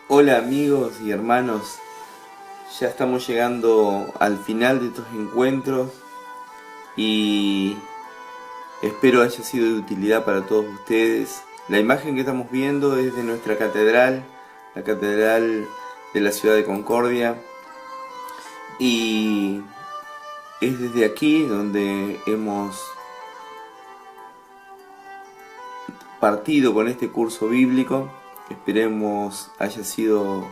Hola amigos y hermanos, ya estamos llegando al final de estos encuentros y espero haya sido de utilidad para todos ustedes. La imagen que estamos viendo es de nuestra catedral, la catedral de la ciudad de Concordia, y es desde aquí donde hemos partido con este curso bíblico. Esperemos haya sido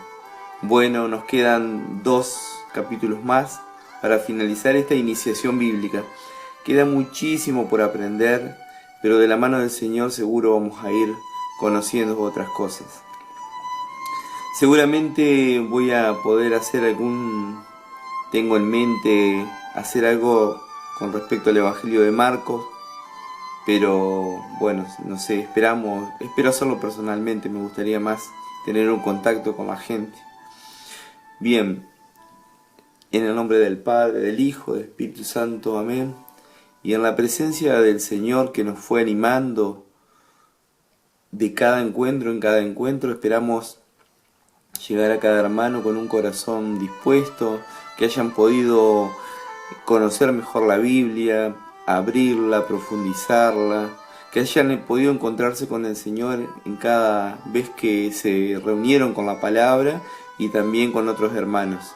bueno. Nos quedan 2 capítulos más para finalizar esta iniciación bíblica. Queda muchísimo por aprender, pero de la mano del Señor seguro vamos a ir conociendo otras cosas. Seguramente voy a poder tengo en mente hacer algo con respecto al Evangelio de Marcos, pero bueno, no sé, espero hacerlo personalmente. Me gustaría más tener un contacto con la gente. Bien, en el nombre del Padre, del Hijo, del Espíritu Santo, amén. Y en la presencia del Señor que nos fue animando de cada encuentro en cada encuentro, esperamos llegar a cada hermano con un corazón dispuesto, que hayan podido conocer mejor la Biblia, abrirla, profundizarla, que hayan podido encontrarse con el Señor en cada vez que se reunieron con la palabra y también con otros hermanos.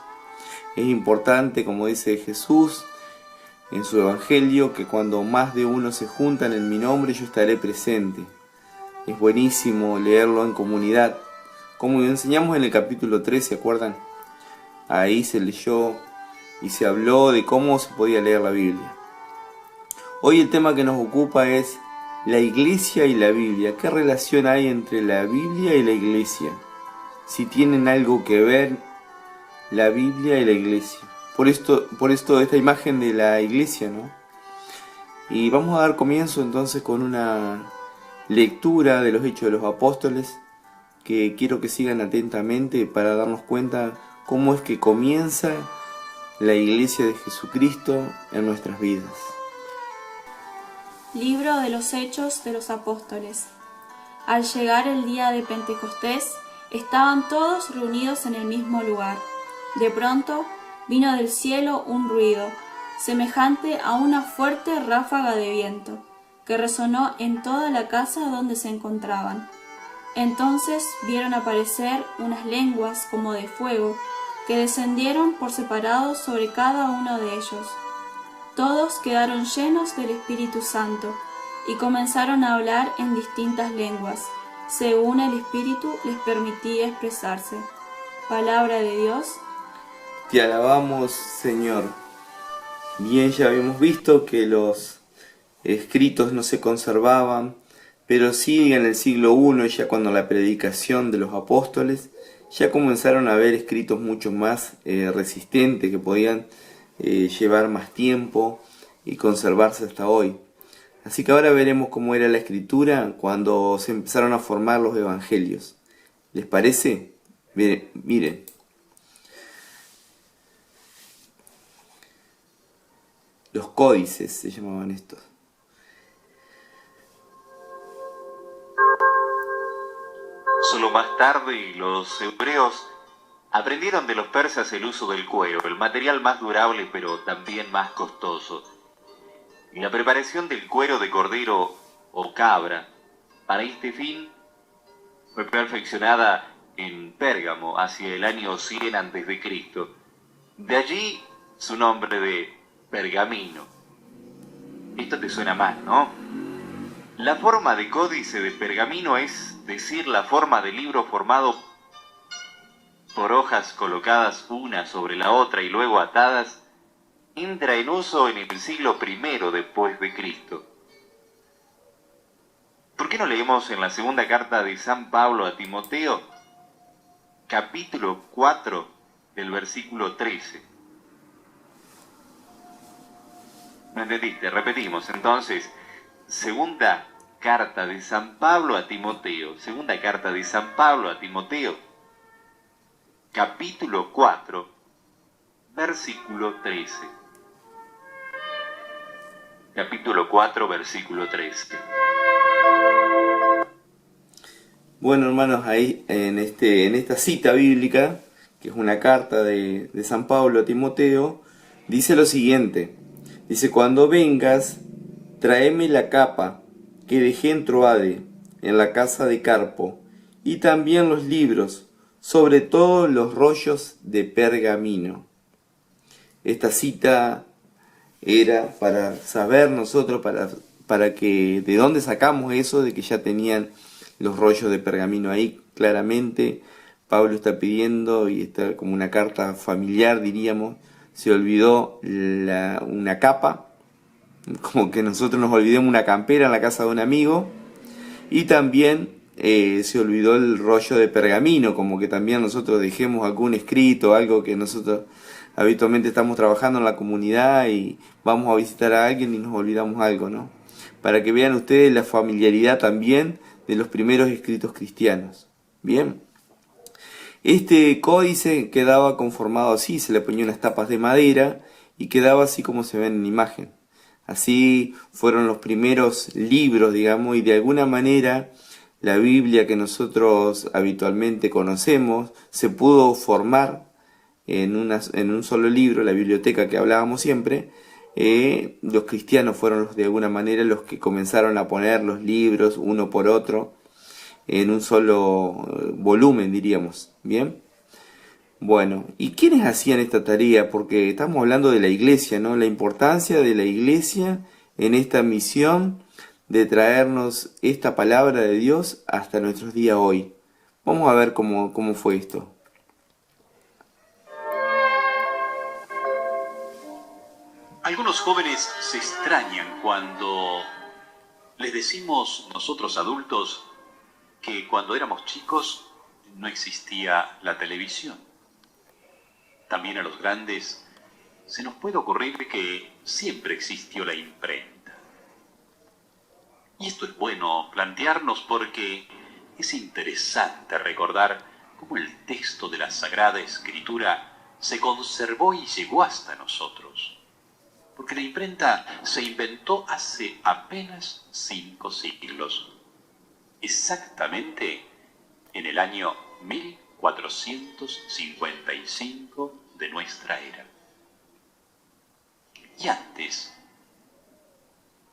Es importante, como dice Jesús en su Evangelio, que cuando más de uno se juntan en mi nombre, yo estaré presente. Es buenísimo leerlo en comunidad. Como enseñamos en el capítulo 3, ¿se acuerdan? Ahí se leyó y se habló de cómo se podía leer la Biblia. Hoy el tema que nos ocupa es la iglesia y la Biblia. ¿Qué relación hay entre la Biblia y la iglesia? Si tienen algo que ver la Biblia y la iglesia. Por esto esta imagen de la iglesia, ¿no? Y vamos a dar comienzo entonces con una lectura de los Hechos de los Apóstoles, que quiero que sigan atentamente para darnos cuenta cómo es que comienza la iglesia de Jesucristo en nuestras vidas. Libro de los Hechos de los Apóstoles. Al llegar el día de Pentecostés, estaban todos reunidos en el mismo lugar. De pronto vino del cielo un ruido, semejante a una fuerte ráfaga de viento, que resonó en toda la casa donde se encontraban. Entonces vieron aparecer unas lenguas como de fuego, que descendieron por separado sobre cada uno de ellos. Todos quedaron llenos del Espíritu Santo y comenzaron a hablar en distintas lenguas, según el Espíritu les permitía expresarse. Palabra de Dios. Te alabamos, Señor. Bien, ya habíamos visto que los escritos no se conservaban, pero sí en el siglo I, ya cuando la predicación de los apóstoles, ya comenzaron a haber escritos mucho más resistentes, que podían llevar más tiempo y conservarse hasta hoy. Así que ahora veremos cómo era la escritura cuando se empezaron a formar los evangelios. ¿Les parece? Miren. Los códices se llamaban estos. Solo más tarde los hebreos aprendieron de los persas el uso del cuero, el material más durable pero también más costoso. Y la preparación del cuero de cordero o cabra para este fin fue perfeccionada en Pérgamo hacia el año 100 a.C. De allí su nombre de pergamino. Esto te suena mal, ¿no? La forma de códice de pergamino es decir, la forma de libro formado por hojas colocadas una sobre la otra y luego atadas, entra en uso en el siglo I después de Cristo. ¿Por qué no leemos en la segunda carta de San Pablo a Timoteo, capítulo 4, del versículo 13? ¿No entendiste? Repetimos entonces. Segunda carta de San Pablo a Timoteo. Segunda carta de San Pablo a Timoteo. Capítulo 4, versículo 13. Capítulo 4, versículo 13. Bueno, hermanos, ahí en esta cita bíblica, que es una carta de San Pablo a Timoteo, dice lo siguiente. Dice, cuando vengas, tráeme la capa que dejé en Troade, en la casa de Carpo, y también los libros, sobre todo los rollos de pergamino. Esta cita era para saber nosotros, para que de dónde sacamos eso de que ya tenían los rollos de pergamino ahí. Claramente Pablo está pidiendo, y está como una carta familiar, diríamos, se olvidó una capa, como que nosotros nos olvidemos una campera en la casa de un amigo, y también se olvidó el rollo de pergamino, como que también nosotros dejemos algún escrito, algo que nosotros habitualmente estamos trabajando en la comunidad y vamos a visitar a alguien y nos olvidamos algo, ¿no? Para que vean ustedes la familiaridad también de los primeros escritos cristianos. Bien. Este códice quedaba conformado así, se le ponía unas tapas de madera y quedaba así como se ve en la imagen. Así fueron los primeros libros, digamos, y de alguna manera la Biblia que nosotros habitualmente conocemos se pudo formar en un solo libro, la biblioteca que hablábamos siempre. Los cristianos fueron de alguna manera los que comenzaron a poner los libros uno por otro en un solo volumen, diríamos. Bien. Bueno, ¿y quiénes hacían esta tarea? Porque estamos hablando de la iglesia, ¿no? La importancia de la iglesia en esta misión de traernos esta palabra de Dios hasta nuestros días hoy. Vamos a ver cómo fue esto. Algunos jóvenes se extrañan cuando les decimos nosotros adultos que cuando éramos chicos no existía la televisión. También a los grandes se nos puede ocurrir que siempre existió la imprenta. Y esto es bueno plantearnos porque es interesante recordar cómo el texto de la Sagrada Escritura se conservó y llegó hasta nosotros. Porque la imprenta se inventó hace apenas 5 siglos, exactamente en el año 1455 de nuestra era. Y antes,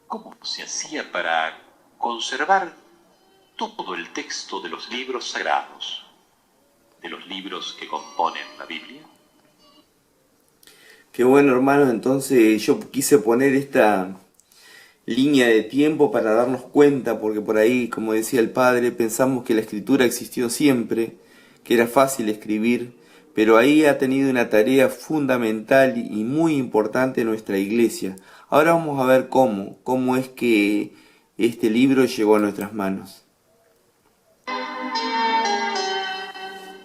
¿cómo se hacía para conservar todo el texto de los libros sagrados, de los libros que componen la Biblia? Qué bueno, hermanos. Entonces yo quise poner esta línea de tiempo para darnos cuenta, porque por ahí, como decía el padre, pensamos que la escritura existió siempre, que era fácil escribir, pero ahí ha tenido una tarea fundamental y muy importante en nuestra iglesia. Ahora vamos a ver cómo es que este libro llegó a nuestras manos.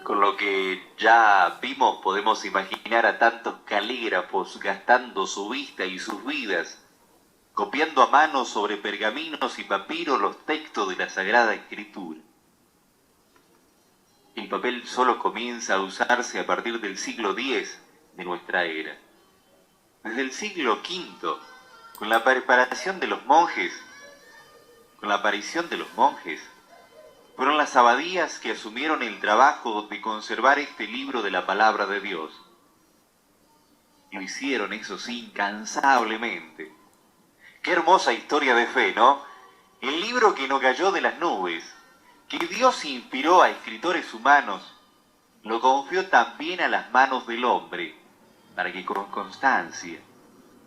Con lo que ya vimos, podemos imaginar a tantos calígrafos gastando su vista y sus vidas, copiando a mano sobre pergaminos y papiros los textos de la Sagrada Escritura. El papel solo comienza a usarse a partir del siglo X de nuestra era. Desde el siglo V, con la aparición de los monjes, fueron las abadías que asumieron el trabajo de conservar este libro de la palabra de Dios. Lo hicieron, eso sí, incansablemente. Qué hermosa historia de fe, ¿no? El libro que no cayó de las nubes, que Dios inspiró a escritores humanos, lo confió también a las manos del hombre, para que con constancia,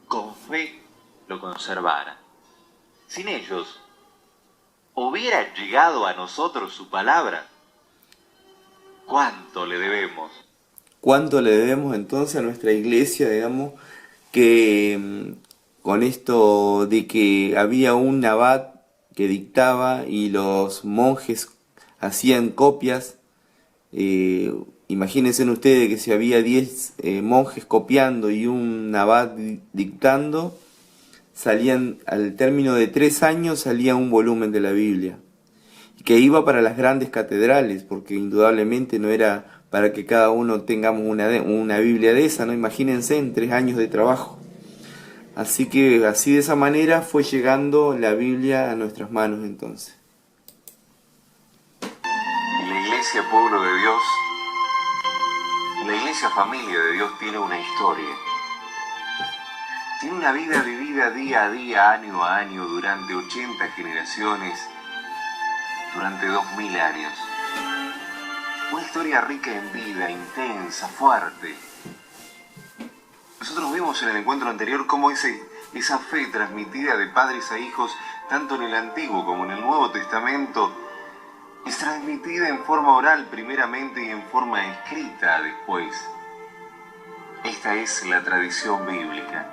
con fe, lo conservara. Sin ellos, ¿hubiera llegado a nosotros su palabra? ¿Cuánto le debemos? ¿Cuánto le debemos entonces a nuestra iglesia, digamos, que con esto de que había un abad que dictaba y los monjes hacían copias? Imagínense ustedes que si había 10 monjes copiando y un abad dictando, salían, al término de 3 años, salía un volumen de la Biblia, que iba para las grandes catedrales, porque indudablemente no era para que cada uno tengamos una Biblia de esa, ¿no? Imagínense, en 3 años de trabajo. Así que así, de esa manera fue llegando la Biblia a nuestras manos entonces. iglesia pueblo de Dios, la iglesia familia de Dios tiene una historia. Tiene una vida vivida día a día, año a año, durante 80 generaciones, durante 2000 años. Una historia rica en vida, intensa, fuerte. Nosotros vimos en el encuentro anterior cómo esa fe transmitida de padres a hijos, tanto en el Antiguo como en el Nuevo Testamento, es transmitida en forma oral primeramente y en forma escrita después. Esta es la tradición bíblica.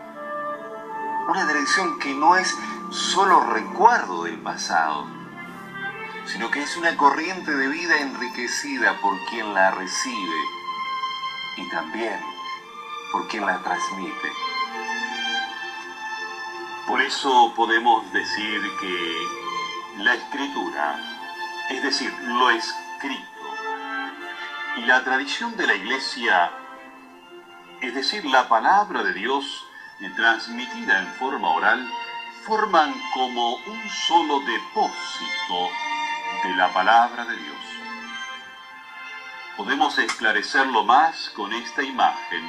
Una tradición que no es solo recuerdo del pasado, sino que es una corriente de vida enriquecida por quien la recibe y también por quien la transmite. Por eso podemos decir que la Escritura, es decir, lo escrito, y la tradición de la Iglesia, es decir, la palabra de Dios transmitida en forma oral, forman como un solo depósito de la palabra de Dios. Podemos esclarecerlo más con esta imagen.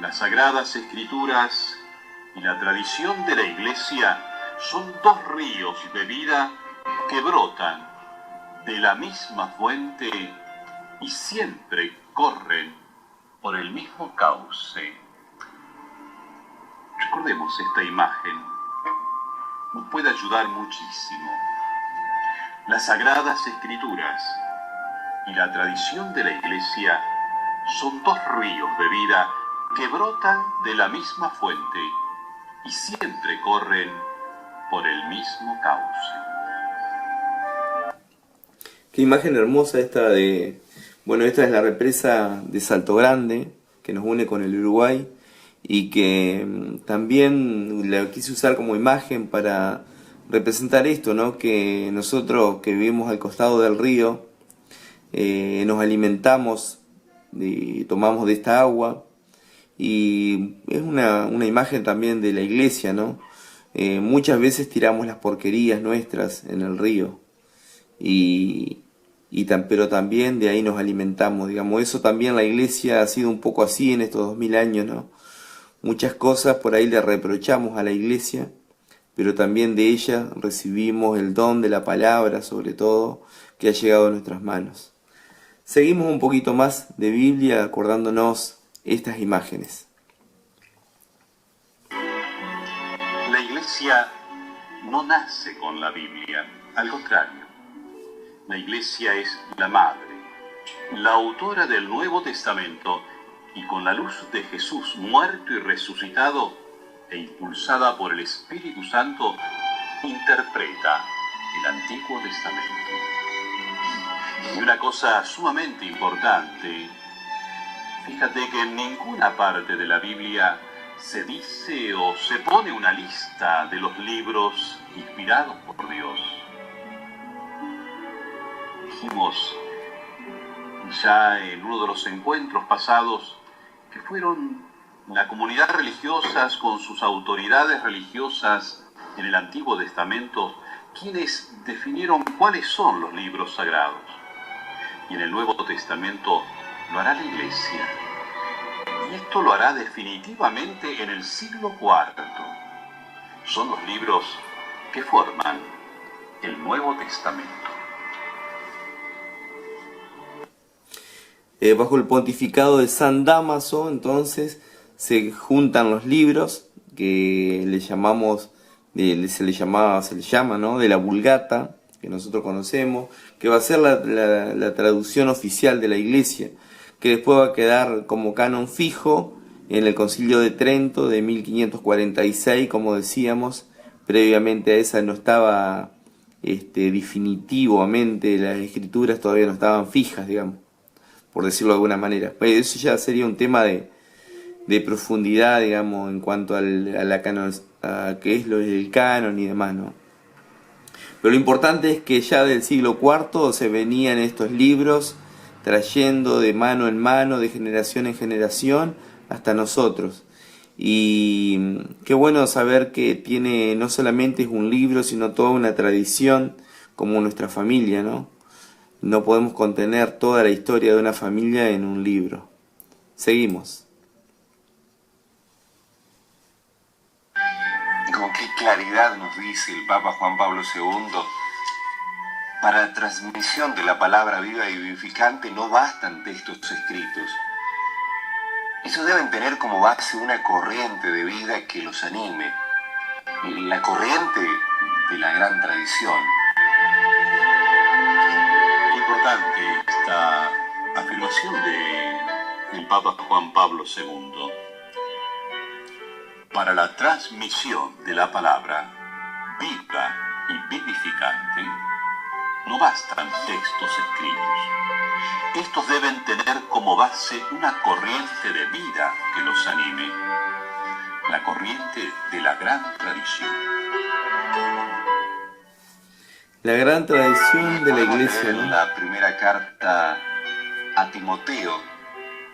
Las Sagradas Escrituras y la tradición de la Iglesia son dos ríos de vida que brotan de la misma fuente y siempre corren por el mismo cauce. Recordemos esta imagen, nos puede ayudar muchísimo. Las Sagradas Escrituras y la tradición de la Iglesia son dos ríos de vida que brotan de la misma fuente y siempre corren por el mismo cauce. Qué imagen hermosa esta de... Bueno, esta es la represa de Salto Grande, que nos une con el Uruguay, y que también la quise usar como imagen para representar esto, ¿no? Que nosotros que vivimos al costado del río, nos alimentamos y tomamos de esta agua, y es una imagen también de la iglesia, ¿no? Muchas veces tiramos las porquerías nuestras en el río, pero también de ahí nos alimentamos, digamos. Eso también la iglesia ha sido un poco así en estos 2000 años, ¿no? Muchas cosas por ahí le reprochamos a la iglesia, pero también de ella recibimos el don de la palabra, sobre todo, que ha llegado a nuestras manos. Seguimos un poquito más de Biblia acordándonos estas imágenes. La Iglesia no nace con la Biblia, al contrario. La Iglesia es la madre, la autora del Nuevo Testamento, y con la luz de Jesús muerto y resucitado e impulsada por el Espíritu Santo, interpreta el Antiguo Testamento. Y una cosa sumamente importante, fíjate que en ninguna parte de la Biblia se dice o se pone una lista de los libros inspirados por Dios. Dijimos ya en uno de los encuentros pasados que fueron la comunidad religiosas con sus autoridades religiosas en el Antiguo Testamento quienes definieron cuáles son los libros sagrados. Y en el Nuevo Testamento lo hará la Iglesia. Y esto lo hará definitivamente en el siglo IV. Son los libros que forman el Nuevo Testamento. Bajo el pontificado de San Dámaso, entonces, se juntan los libros que se le llama, ¿no? De la Vulgata, que nosotros conocemos, que va a ser la traducción oficial de la Iglesia, que después va a quedar como canon fijo en el Concilio de Trento de 1546, como decíamos. Previamente a esa no estaba definitivamente, las escrituras todavía no estaban fijas, digamos, por decirlo de alguna manera. Pues eso ya sería un tema de profundidad, digamos, en cuanto a qué es lo del canon y demás, ¿no? Pero lo importante es que ya del siglo IV se venían estos libros trayendo de mano en mano, de generación en generación, hasta nosotros. Y qué bueno saber que tiene, no solamente es un libro, sino toda una tradición, como nuestra familia, ¿no? No podemos contener toda la historia de una familia en un libro. Seguimos. Con qué claridad nos dice el Papa Juan Pablo II, para la transmisión de la palabra viva y vivificante no bastan textos escritos. Esos deben tener como base una corriente de vida que los anime, la corriente de la gran tradición. Qué importante esta afirmación del Papa Juan Pablo II. Para la transmisión de la palabra viva y vivificante, no bastan textos escritos. Estos deben tener como base una corriente de vida que los anime, la corriente de la gran tradición. La gran tradición de la Iglesia, ¿no? La primera carta a Timoteo,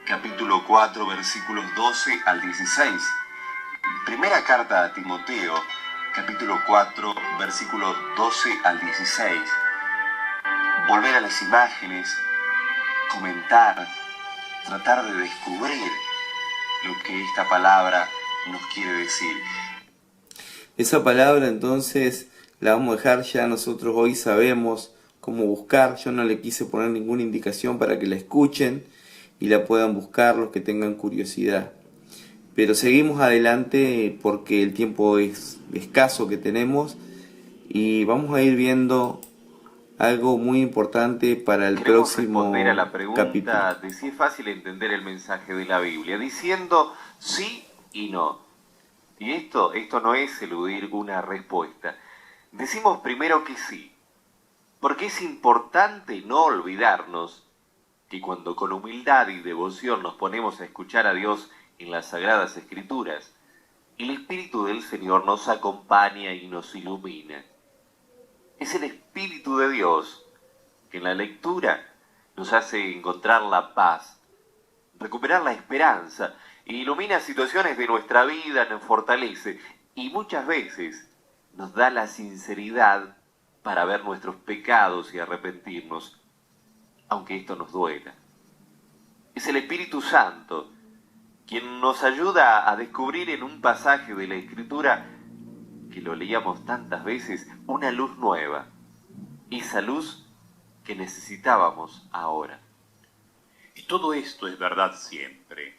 capítulo 4, versículos 12 al 16. Primera carta a Timoteo, capítulo 4, versículos 12 al 16. Volver a las imágenes, comentar, tratar de descubrir lo que esta palabra nos quiere decir. Esa palabra entonces la vamos a dejar ya, nosotros hoy sabemos cómo buscar. Yo no le quise poner ninguna indicación para que la escuchen y la puedan buscar los que tengan curiosidad. Pero seguimos adelante porque el tiempo es escaso que tenemos y vamos a ir viendo algo muy importante para el próximo responder a la pregunta capítulo. de si es fácil entender el mensaje de la Biblia, diciendo sí y no. Y esto no es eludir una respuesta. Decimos primero que sí, porque es importante no olvidarnos que cuando con humildad y devoción nos ponemos a escuchar a Dios en las Sagradas Escrituras, el Espíritu del Señor nos acompaña y nos ilumina. Es el Espíritu de Dios que en la lectura nos hace encontrar la paz, recuperar la esperanza, e ilumina situaciones de nuestra vida, nos fortalece y muchas veces nos da la sinceridad para ver nuestros pecados y arrepentirnos, aunque esto nos duela. Es el Espíritu Santo quien nos ayuda a descubrir en un pasaje de la Escritura, que lo leíamos tantas veces, una luz nueva, esa luz que necesitábamos ahora. Y todo esto es verdad siempre,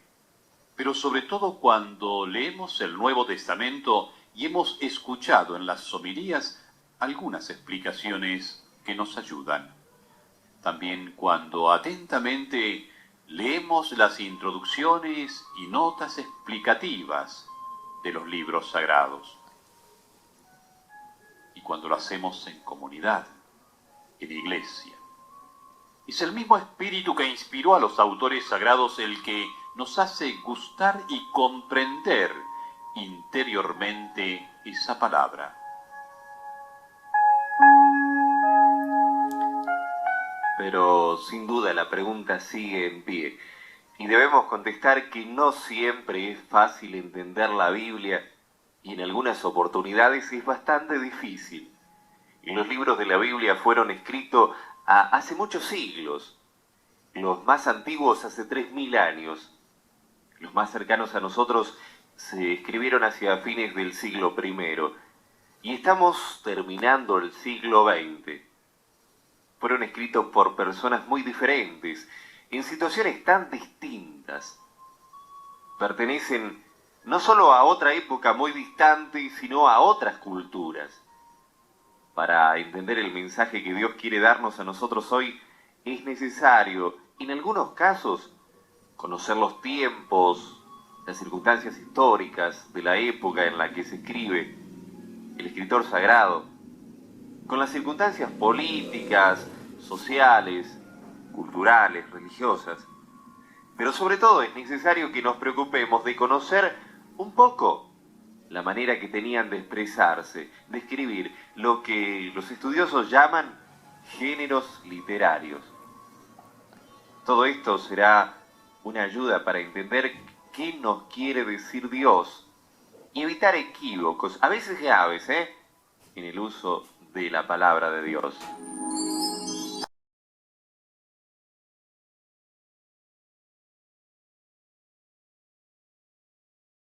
pero sobre todo cuando leemos el Nuevo Testamento y hemos escuchado en las homilías algunas explicaciones que nos ayudan. También cuando atentamente leemos las introducciones y notas explicativas de los libros sagrados. Y cuando lo hacemos en comunidad, en iglesia. Es el mismo espíritu que inspiró a los autores sagrados el que nos hace gustar y comprender interiormente esa palabra. Pero sin duda la pregunta sigue en pie y debemos contestar que no siempre es fácil entender la Biblia y en algunas oportunidades es bastante difícil. Y los libros de la Biblia fueron escritos hace muchos siglos, los más antiguos hace 3000 años, los más cercanos a nosotros se escribieron hacia fines del siglo I y estamos terminando el siglo XX. Fueron escritos por personas muy diferentes, en situaciones tan distintas. Pertenecen no solo a otra época muy distante, sino a otras culturas. Para entender el mensaje que Dios quiere darnos a nosotros hoy, es necesario, en algunos casos, conocer los tiempos, las circunstancias históricas de la época en la que se escribe el escritor sagrado, con las circunstancias políticas, sociales, culturales, religiosas. Pero sobre todo es necesario que nos preocupemos de conocer un poco la manera que tenían de expresarse, de escribir, lo que los estudiosos llaman géneros literarios. Todo esto será una ayuda para entender qué nos quiere decir Dios y evitar equívocos, a veces graves, en el uso de la palabra de Dios.